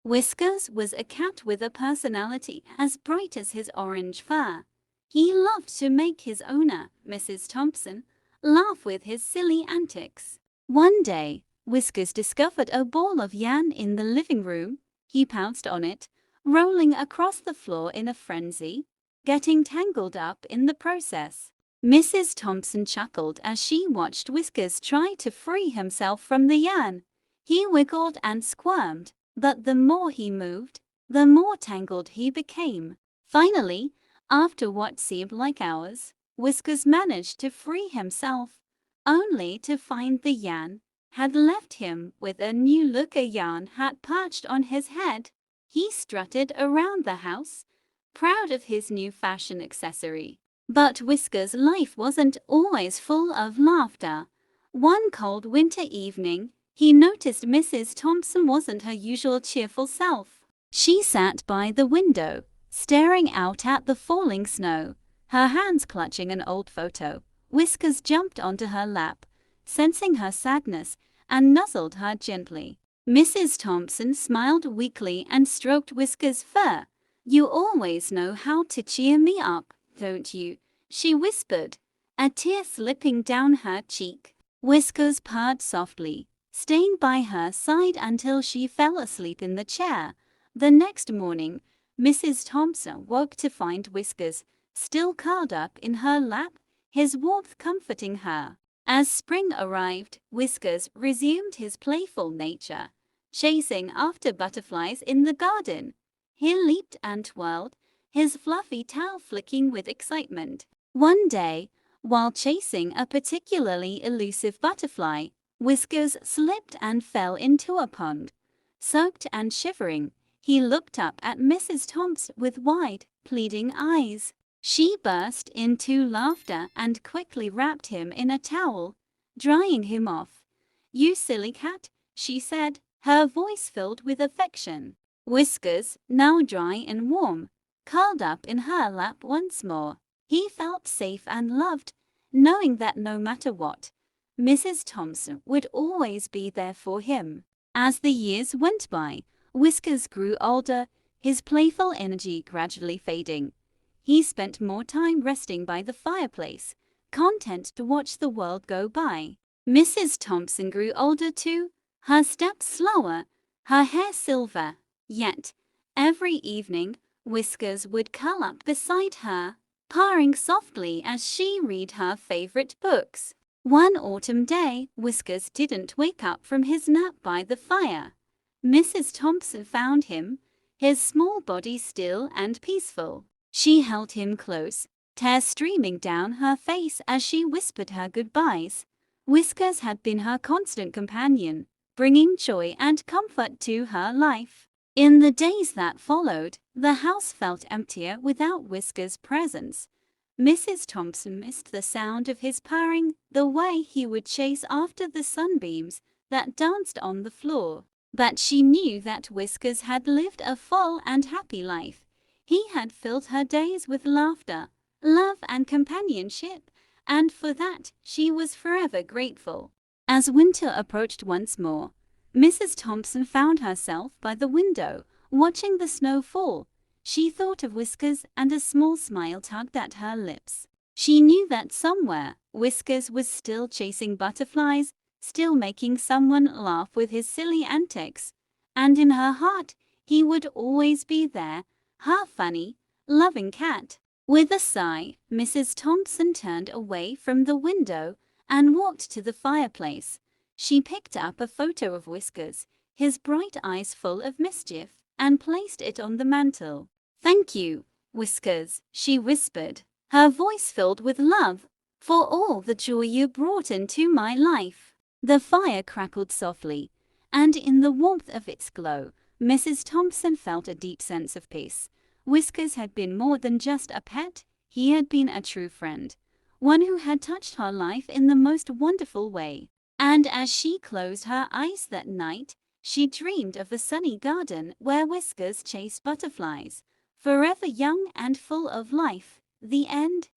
Whiskers was a cat with a personality as bright as his orange fur. He loved to make his owner, Mrs. Thompson, laugh with his silly antics. One day, Whiskers discovered a ball of yarn in the living room. He pounced on it, rolling across the floor in a frenzy, getting tangled up in the process. Mrs. Thompson chuckled as she watched Whiskers try to free himself from the yarn. He wiggled and squirmed, but the more he moved, the more tangled he became. Finally, after what seemed like hours, Whiskers managed to free himself, only to find the yarn had left him with a new look. A yarn hat perched on his head. He strutted around the house, proud of his new fashion accessory. But Whiskers' life wasn't always full of laughter. One cold winter evening, he noticed Mrs. Thompson wasn't her usual cheerful self. She sat by the window, staring out at the falling snow, her hands clutching an old photo. Whiskers jumped onto her lap, sensing her sadness, and nuzzled her gently. Mrs. Thompson smiled weakly and stroked Whiskers' fur. "You always know how to cheer me up, don't you?" she whispered, a tear slipping down her cheek. Whiskers purred softly, staying by her side until she fell asleep in the chair. The next morning, Mrs. Thompson woke to find Whiskers still curled up in her lap, his warmth comforting her. As spring arrived, Whiskers resumed his playful nature, chasing after butterflies in the garden. He leaped and twirled, his fluffy tail flicking with excitement. One day, while chasing a particularly elusive butterfly, Whiskers slipped and fell into a pond. Soaked and shivering, he looked up at Mrs. Thompson with wide, pleading eyes. She burst into laughter and quickly wrapped him in a towel, drying him off. "You silly cat," she said, her voice filled with affection. Whiskers, now dry and warm, curled up in her lap once more. He felt safe and loved, knowing that no matter what, Mrs. Thompson would always be there for him. As the years went by, Whiskers grew older, his playful energy gradually fading. He spent more time resting by the fireplace, content to watch the world go by. Mrs. Thompson grew older too, her steps slower, her hair silver. Yet, every evening, Whiskers would curl up beside her, purring softly as she read her favorite books. One autumn day, Whiskers didn't wake up from his nap by the fire. Mrs. Thompson found him, his small body still and peaceful. She held him close, tears streaming down her face as she whispered her goodbyes. Whiskers had been her constant companion, bringing joy and comfort to her life. In the days that followed, the house felt emptier without Whiskers' presence. Mrs. Thompson missed the sound of his purring, the way he would chase after the sunbeams that danced on the floor. But she knew that Whiskers had lived a full and happy life. He had filled her days with laughter, love, and companionship, and for that she was forever grateful. As winter approached once more, Mrs. Thompson found herself by the window, watching the snow fall. She thought of Whiskers, and a small smile tugged at her lips. She knew that somewhere, Whiskers was still chasing butterflies, still making someone laugh with his silly antics, and in her heart, he would always be there, her funny, loving cat. With a sigh, Mrs. Thompson turned away from the window and walked to the fireplace. She picked up a photo of Whiskers, his bright eyes full of mischief, and placed it on the mantel. "Thank you, Whiskers," she whispered, her voice filled with love, "for all the joy you brought into my life." The fire crackled softly, and in the warmth of its glow, Mrs. Thompson felt a deep sense of peace. Whiskers had been more than just a pet, he had been a true friend, one who had touched her life in the most wonderful way. And as she closed her eyes that night, she dreamed of a sunny garden where Whiskers chased butterflies, forever young and full of life. The end.